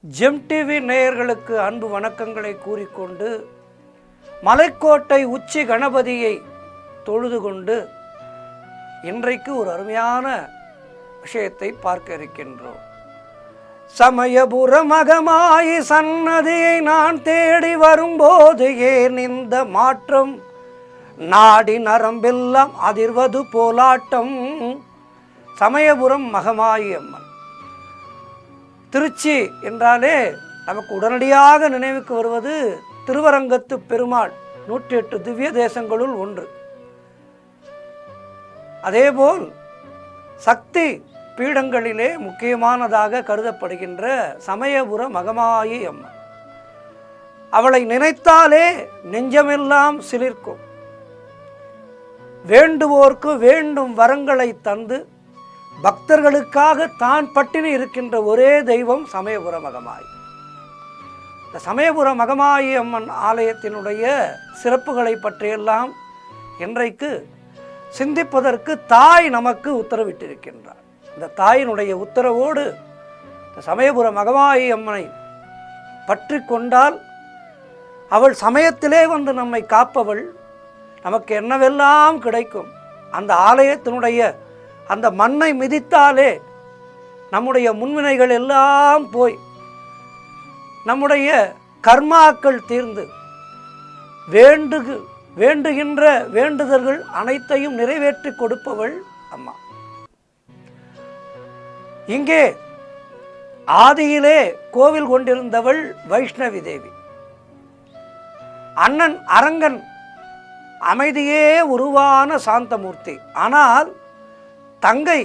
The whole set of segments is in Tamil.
ஜெம் டிவி நேயர்களுக்கு அன்பு வணக்கங்களை கூறிக்கொண்டு மலைக்கோட்டை உச்சி கணபதியை தொழுது கொண்டு இன்றைக்கு ஒரு அருமையான விஷயத்தை பார்க்க இருக்கின்றோம். சமயபுர மகமாயி சன்னதியை நான் தேடி வரும்போது ஏன் இந்த மாற்றம், நாடி நரம்பெல்லாம் அதிர்வது போலாட்டம். சமயபுரம் மகமாயி அம்மன். திருச்சி என்றாலே நமக்கு உடனடியாக நினைவுக்கு வருவது திருவரங்கத்து பெருமாள், 108 திவ்ய தேசங்களுள் ஒன்று. அதேபோல் சக்தி பீடங்களிலே முக்கியமானதாக கருதப்படுகின்ற சமயபுர மகமாயி அம்மன். அவளை நினைத்தாலே நெஞ்சமெல்லாம் சிலிர்க்கும். வேண்டுவோர்க்கு வேண்டும் வரங்களை தந்து பக்தர்களுக்காக தான் பட்டினி இருக்கின்ற ஒரே தெய்வம் சமயபுர மகமாயி. இந்த சமயபுர மகமாயி அம்மன் ஆலயத்தினுடைய சிறப்புகளை பற்றியெல்லாம் இன்றைக்கு சிந்திப்பதற்கு தாய் நமக்கு உத்தரவிட்டிருக்கின்றார். இந்த தாயினுடைய உத்தரவோடு இந்த சமயபுர மகமாயி அம்மனை பற்றி கொண்டால் அவள் சமயத்திலே வந்து நம்மை காப்பவள். நமக்கு என்னவெல்லாம் கிடைக்கும். அந்த ஆலயத்தினுடைய அந்த மண்ணை மிதித்தாலே நம்முடைய முன்வினைகள் எல்லாம் போய் நம்முடைய கர்மாக்கள் தீர்ந்து வேண்டுகின்ற வேண்டுதல்கள் அனைத்தையும் நிறைவேற்றி கொடுப்பவள் அம்மா. இங்கே ஆதியிலே கோவில் கொண்டிருந்தவள் வைஷ்ணவி தேவி. அண்ணன் அரங்கன் அமைதியே உருவான சாந்தமூர்த்தி. ஆனால் தங்கை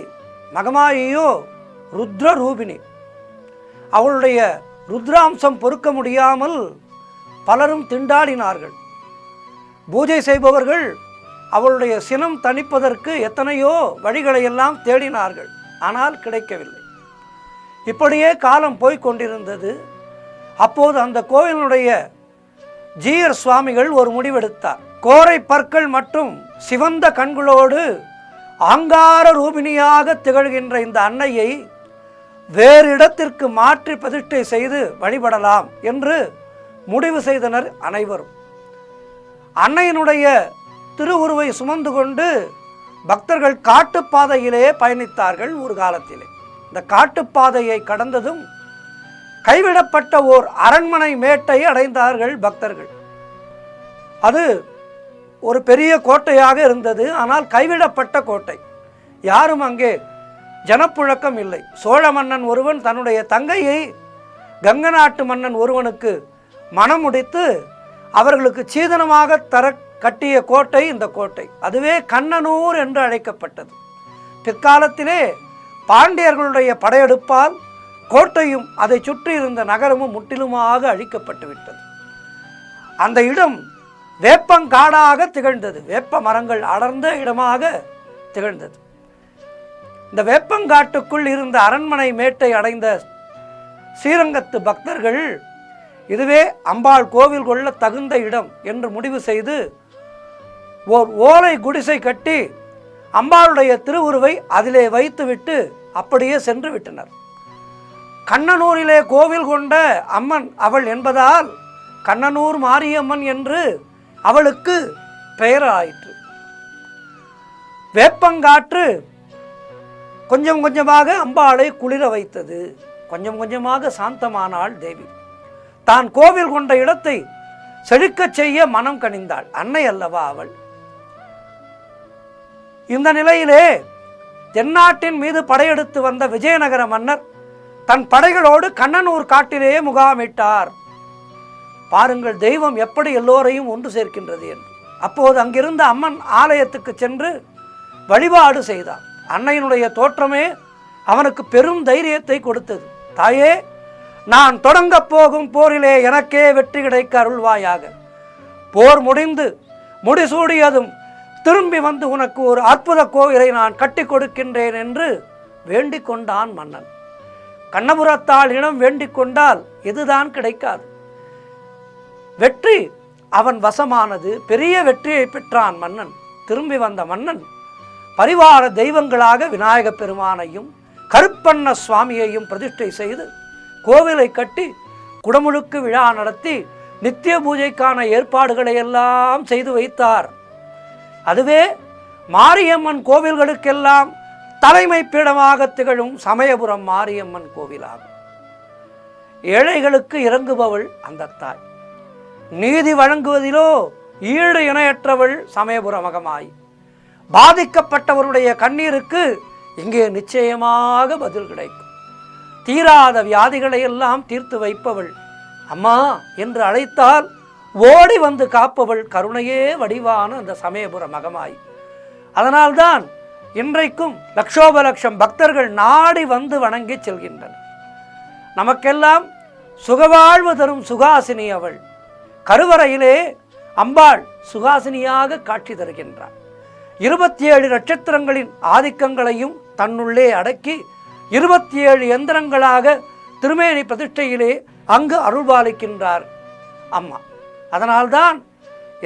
மகமாயியோ ருத்ர ரூபிணி. அவளுடைய ருத்ராம்சம் பொறுக்க முடியாமல் பலரும் திண்டாடினார்கள். பூஜை செய்பவர்கள் அவளுடைய சினம் தணிப்பதற்கு எத்தனையோ வழிகளையெல்லாம் தேடினார்கள். ஆனால் கிடைக்கவில்லை. இப்படியே காலம் போய்கொண்டிருந்தது. அப்போது அந்த கோவிலுடைய ஜீயர் சுவாமிகள் ஒரு முடிவெடுத்தார். கோரை பற்கள் மற்றும் சிவந்த கண்களோடு ஆங்கார ரூபிணியாக திகழ்கின்ற இந்த அன்னையை வேறு இடத்திற்கு மாற்றி பிரதிஷ்டை செய்து வழிபடலாம் என்று முடிவு செய்தனர் அனைவரும். அன்னையினுடைய திருவுருவை சுமந்து கொண்டு பக்தர்கள் காட்டுப்பாதையிலே பயணித்தார்கள். ஒரு காலத்திலே இந்த காட்டுப்பாதையை கடந்ததும் கைவிடப்பட்ட ஓர் அரண்மனை மேட்டை அடைந்தார்கள் பக்தர்கள். அது ஒரு பெரிய கோட்டையாக இருந்தது. ஆனால் கைவிடப்பட்ட கோட்டை. யாரும் அங்கே ஜனப்புழக்கம் இல்லை. சோழ மன்னன் ஒருவன் தன்னுடைய தங்கையை கங்க நாட்டு மன்னன் ஒருவனுக்கு மணம் முடித்து அவர்களுக்கு சீதனமாக தர கட்டிய கோட்டை இந்த கோட்டை. அதுவே கண்ணனூர் என்று அழைக்கப்பட்டது. பிற்காலத்திலே பாண்டியர்களுடைய படையெடுப்பால் கோட்டையும் அதை சுற்றி இருந்த நகரமும் முற்றிலுமாக அழிக்கப்பட்டு விட்டது. அந்த இடம் வேப்பங்காடாக திகழ்ந்தது. வேப்ப மரங்கள் அடர்ந்த இடமாக திகழ்ந்தது. இந்த வேப்பங்காட்டுக்குள் இருந்த அரண்மனை மேட்டை அடைந்த ஸ்ரீரங்கத்து பக்தர்கள் இதுவே அம்பாள் கோவில் கொள்ள தகுந்த இடம் என்று முடிவு செய்து ஓர் ஓலை குடிசை கட்டி அம்பாளுடைய திருவுருவை அதிலே வைத்துவிட்டு அப்படியே சென்று விட்டனர். கண்ணனூரிலே கோவில் கொண்ட அம்மன் அவள் என்பதால் கண்ணனூர் மாரியம்மன் என்று அவளுக்கு பெயர் ஆயிற்று. வேப்பங்காற்று கொஞ்சம் கொஞ்சமாக அம்பாளை குளிர வைத்தது. கொஞ்சம் கொஞ்சமாக சாந்தமானாள் தேவி. தான் கோவில் கொண்ட இடத்தை செழிக்கச் செய்ய மனம் கனிந்தாள். அன்னை அல்லவா அவள். இந்த நிலையிலே தென்னாட்டின் மீது படையெடுத்து வந்த விஜயநகர மன்னர் தன் படைகளோடு கண்ணனூர் காட்டிலேயே முகாமிட்டார். பாருங்கள் தெய்வம் எப்படி எல்லோரையும் ஒன்று சேர்க்கின்றது என்று. அப்போது அங்கிருந்த அம்மன் ஆலயத்துக்கு சென்று வழிபாடு செய்தான். அன்னையினுடைய தோற்றமே அவனுக்கு பெரும் தைரியத்தை கொடுத்தது. தாயே, நான் தொடங்க போகும் போரிலே எனக்கே வெற்றி கிடைக்க அருள்வாயாக. போர் முடிந்து முடிசூடியதும் திரும்பி வந்து உனக்கு ஒரு அற்புத கோவிலை நான் கட்டி கொடுக்கின்றேன் என்று வேண்டிக் கொண்டான் மன்னன். கண்ணபுரத்தால் இனம் வேண்டிக் கொண்டால் இதுதான் கிடைக்காது. வெற்றி அவன் வசமானது. பெரிய வெற்றியை பெற்றான் மன்னன். திரும்பி வந்த மன்னன் பரிவார தெய்வங்களாக விநாயக பெருமானையும் கருப்பண்ண சுவாமியையும் பிரதிஷ்டை செய்து கோவிலை கட்டி குடமுழுக்கு விழா நடத்தி நித்திய பூஜைக்கான ஏற்பாடுகளை எல்லாம் செய்து வைத்தார். அதுவே மாரியம்மன் கோவில்களுக்கெல்லாம் தலைமை பீடமாக திகழும் சமயபுரம் மாரியம்மன் கோவிலாகும். ஏழைகளுக்கு இறங்குபவள் அந்த தாய். நீதி வழங்குவதிலோ ஈடு இணையற்றவள் சமயபுர மகமாய். பாதிக்கப்பட்டவருடைய கண்ணீருக்கு இங்கே நிச்சயமாக பதில் கிடைக்கும். தீராத வியாதிகளை எல்லாம் தீர்த்து வைப்பவள். அம்மா என்று அழைத்தால் ஓடி வந்து காப்பவள் கருணையே வடிவான அந்த சமயபுர மகமாய். அதனால்தான் இன்றைக்கும் லட்சோப லட்சம் பக்தர்கள் நாடி வந்து வணங்கி செல்கின்றனர். நமக்கெல்லாம் சுகவாழ்வு தரும் சுகாசினி அவள். கருவறையிலே அம்பாள் சுகாசினியாக காட்சி தருகின்றாள். 27 நட்சத்திரங்களின் ஆதிக்கங்களையும் தன்னுள்ளே அடக்கி 27 எந்திரங்களாக திருமேனி பிரதிஷ்டையிலே அங்கு அருள்பாலிக்கின்றார் அம்மா. அதனால்தான்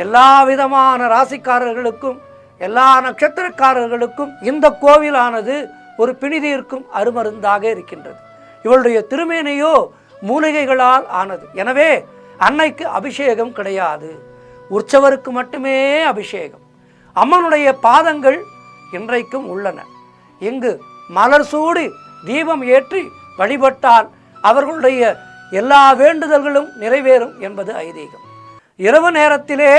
எல்லா விதமான ராசிக்காரர்களுக்கும் எல்லா நட்சத்திரக்காரர்களுக்கும் இந்த கோவிலானது ஒரு பிணிதீர்க்கும் அருமருந்தாக இருக்கின்றது. இவளுடைய திருமேனியோ மூலிகைகளால் ஆனது. எனவே அன்னைக்கு அபிஷேகம் கிடையாது, உற்சவருக்கு மட்டுமே அபிஷேகம். அம்மனுடைய பாதங்கள் இன்றைக்கும் உள்ளன. இங்கு மலர் சூடி தீபம் ஏற்றி வழிபட்டால் அவர்களுடைய எல்லா வேண்டுதல்களும் நிறைவேறும் என்பது ஐதீகம். இரவு நேரத்திலே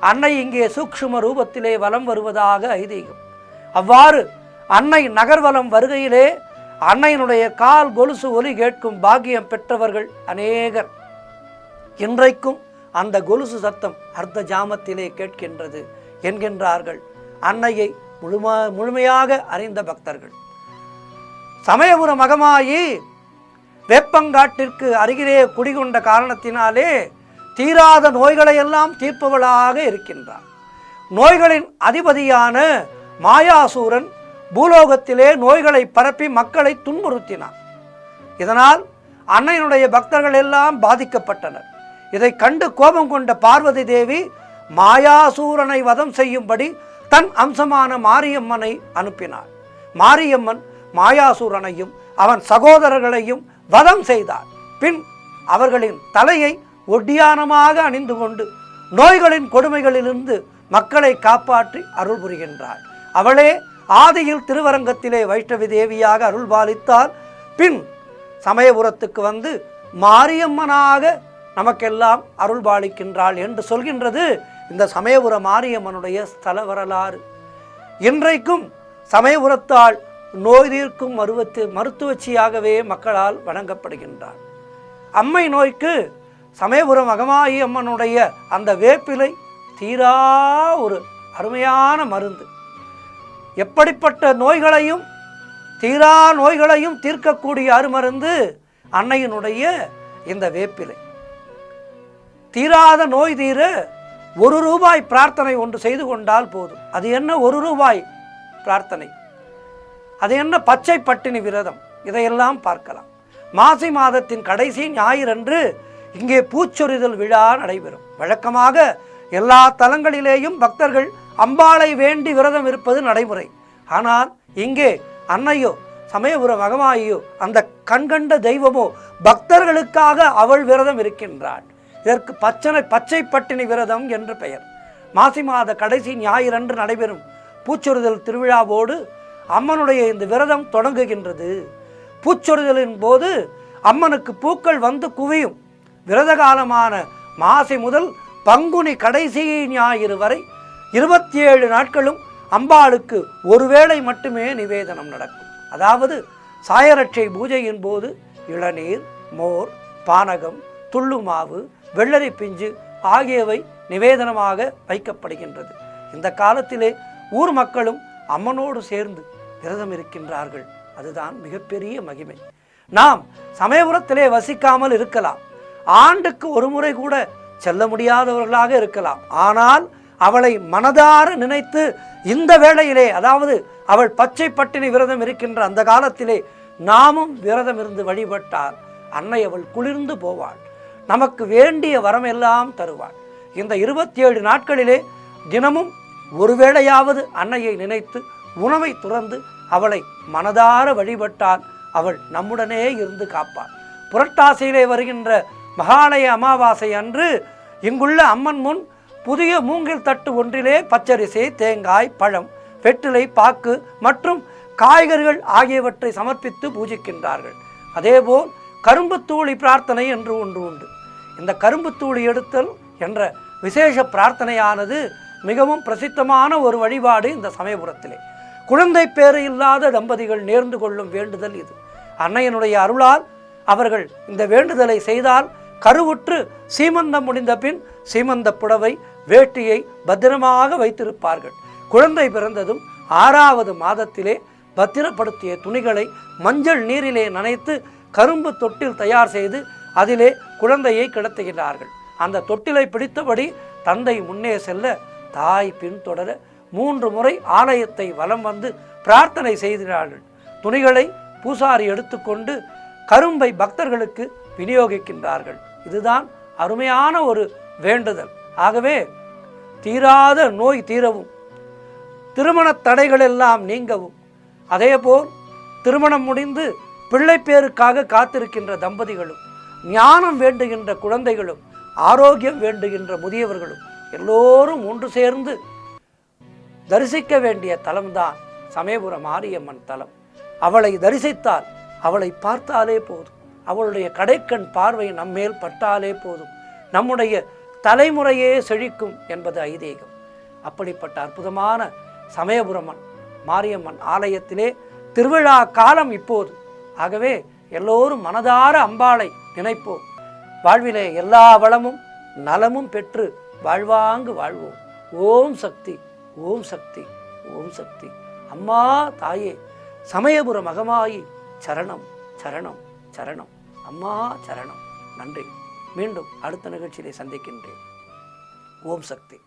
அன்னை இங்கே சூக்ஷ்ம ரூபத்திலே வலம் வருவதாக ஐதீகம். அவ்வாறு அன்னை நகர்வலம் வருகையிலே அன்னையினுடைய கால் கொலுசு ஒலி கேட்கும் பாக்கியம் பெற்றவர்கள் அநேகர். இன்றைக்கும் அந்த கொலுசு சத்தம் அர்த்த ஜாமத்திலே கேட்கின்றது என்கின்றார்கள் அன்னையை முழுமையாக அறிந்த பக்தர்கள். சமயபுர மகமாயி வேப்பங்காட்டிற்கு அருகிலே குடிகொண்ட காரணத்தினாலே தீராத நோய்களை எல்லாம் தீர்ப்பவளாக இருக்கின்றார். நோய்களின் அதிபதியான மாயாசூரன் பூலோகத்திலே நோய்களை பரப்பி மக்களை துன்புறுத்தினார். இதனால் அன்னையினுடைய பக்தர்கள் எல்லாம் பாதிக்கப்பட்டனர். இதை கண்டு கோபம் கொண்ட பார்வதி தேவி மாயாசூரனை வதம் செய்யும்படி தன் அம்சமான மாரியம்மனை அனுப்பினார். மாரியம்மன் மாயாசூரனையும் அவன் சகோதரர்களையும் வதம் செய்தார். பின் அவர்களின் தலையை ஒட்டியானமாக அணிந்து கொண்டு நோய்களின் கொடுமைகளிலிருந்து மக்களை காப்பாற்றி அருள் புரிகின்றாள். அவளே ஆதியில் திருவரங்கத்திலே வைஷ்ணவி தேவியாக அருள்பாலித்தால் பின் சமயபுரத்துக்கு வந்து மாரியம்மனாக நமக்கெல்லாம் அருள்பாலிக்கின்றாள் என்று சொல்கின்றது இந்த சமயபுர மாரியம்மனுடைய ஸ்தல வரலாறு. இன்றைக்கும் சமயபுரத்தால் நோய் தீர்க்கும் மருத்துவச்சியாகவே மக்களால் வணங்கப்படுகின்றார். அம்மை நோய்க்கு சமயபுர மகமாயி அம்மனுடைய அந்த வேப்பிலை தீரா ஒரு அருமையான மருந்து. எப்படிப்பட்ட நோய்களையும் தீரா நோய்களையும் தீர்க்கக்கூடிய அருமருந்து அன்னையினுடைய இந்த வேப்பிலை. தீராத நோய் தீர ₹1 பிரார்த்தனை ஒன்று செய்து கொண்டால் போதும். அது என்ன ₹1 பிரார்த்தனை? அது என்ன பச்சை பட்டினி விரதம்? இதையெல்லாம் பார்க்கலாம். மாசி மாதத்தின் கடைசி ஞாயிறன்று இங்கே பூச்சொரிதல் விழா நடைபெறும். வழக்கமாக எல்லா தலங்களிலேயும் பக்தர்கள் அம்பாளை வேண்டி விரதம் இருப்பது நடைமுறை. ஆனால் இங்கே அன்னையோ சமயபுர மகமாயியோ அந்த கண்கண்ட தெய்வமோ பக்தர்களுக்காக அவள் விரதம் இருக்கின்றாள். இதற்கு பச்சை பட்டினி விரதம் என்று பெயர். மாசி மாத கடைசி ஞாயிறன்று நடைபெறும் பூச்சொரிதல் திருவிழாவோடு அம்மனுடைய இந்த விரதம் தொடங்குகின்றது. பூச்சொரிதலின் போது அம்மனுக்கு பூக்கள் வந்து குவியும். விரத காலமான மாசி முதல் பங்குனி கடைசி ஞாயிறு வரை 27 நாட்களும் அம்பாளுக்கு ஒருவேளை மட்டுமே நிவேதனம் நடக்கும். அதாவது சாயரட்சை பூஜையின் போது இளநீர், மோர், பானகம், துள்ளு மாவு, வெள்ளரி பிஞ்சு ஆகியவை நிவேதனமாக வைக்கப்படுகின்றது. இந்த காலத்திலே ஊர் மக்களும் அம்மனோடு சேர்ந்து விரதம் இருக்கின்றார்கள். அதுதான் மிகப்பெரிய மகிமை. நாம் சமயபுரத்திலே வசிக்காமல் இருக்கலாம், ஆண்டுக்கு ஒரு முறை கூட செல்ல முடியாதவர்களாக இருக்கலாம். ஆனால் அவளை மனதார நினைத்து இந்த வேளையிலே, அதாவது அவள் பச்சை பட்டினி விரதம் இருக்கின்ற அந்த காலத்திலே நாமும் விரதம் இருந்து வழிபட்டால் அன்னை அவள் குளிர்ந்து போவாள், நமக்கு வேண்டிய வரமெல்லாம் தருவாள். இந்த 27 நாட்களிலே தினமும் ஒருவேளையாவது அன்னையை நினைத்து உணவை துறந்து அவளை மனதார வழிபட்டால் அவள் நம்முடனே இருந்து காப்பாள். புரட்டாசியிலே வருகின்ற மகாலய அமாவாசை அன்று இங்குள்ள அம்மன் முன் புதிய மூங்கில் தட்டு ஒன்றிலே பச்சரிசி, தேங்காய், பழம், வெற்றிலை, பாக்கு மற்றும் காய்கறிகள் ஆகியவற்றை சமர்ப்பித்து பூஜிக்கின்றார்கள். அதேபோல் கரும்புத்தூளி பிரார்த்தனை என்று ஒன்று உண்டு. இந்த கரும்புத்தூளி எடுத்தல் என்ற விசேஷ பிரார்த்தனையானது மிகவும் பிரசித்தமான ஒரு வழிபாடு இந்த சமயபுரத்திலே. குழந்தை பேறு இல்லாத தம்பதிகள் நேர்ந்து கொள்ளும் வேண்டுதல் இது. அன்னையனுடைய அருளால் அவர்கள் இந்த வேண்டுதலை செய்தால் கருவுற்று சீமந்தம் முடிந்த பின் சீமந்த புடவை, வேட்டியை பத்திரமாக வைத்திருப்பார்கள். குழந்தை பிறந்ததும் 6வது மாதத்திலே பத்திரப்படுத்திய துணிகளை மஞ்சள் நீரிலே நனைத்து கரும்பு தொட்டில் தயார் செய்து அதிலே குழந்தையை கிடத்துகிறார்கள். அந்த தொட்டிலை பிடித்தபடி தந்தை முன்னே செல்ல தாய் பின்தொடர 3 முறை ஆலயத்தை வலம் வந்து பிரார்த்தனை செய்கிறார்கள். துணிகளை பூசாரி எடுத்துக்கொண்டு கரும்பை பக்தர்களுக்கு விநியோகிக்கின்றார்கள். இதுதான் அருமையான ஒரு வேண்டுதல். ஆகவே தீராத நோய் தீரவும், திருமண தடைகள் எல்லாம் நீங்கவும், அதேபோல் திருமணம் முடிந்து பிள்ளை பேருக்காக காத்திருக்கின்ற தம்பதிகளும், ஞானம் வேண்டுகின்ற குழந்தைகளும், ஆரோக்கியம் வேண்டுகின்ற முதியவர்களும் எல்லோரும் ஒன்று சேர்ந்து தரிசிக்க வேண்டிய தலம்தான் சமயபுர மாரியம்மன் தலம். அவளை தரிசித்தால், அவளை பார்த்தாலே போதும், அவளுடைய கடைக்கண் பார்வை நம்மேல் பட்டாலே போதும், நம்முடைய தலைமுறையே செழிக்கும் என்பது ஐதீகம். அப்படிப்பட்ட அற்புதமான சமயபுரம்மன் மாரியம்மன் ஆலயத்திலே திருவிழா காலம் இப்போது. ஆகவே எல்லோரும் மனதார அம்பாளை நினைப்போம். வாழ்விலே எல்லா வளமும் நலமும் பெற்று வாழ்வாங்கு வாழ்வோம். ஓம் சக்தி, ஓம் சக்தி, ஓம் சக்தி. அம்மா தாயே சமயபுர மகமாயி சரணம் சரணம் சரணம். அம்மா சரணம். நன்றி. மீண்டும் அடுத்த நிகழ்ச்சியிலே சந்திக்கின்றேன். ஓம் சக்தி.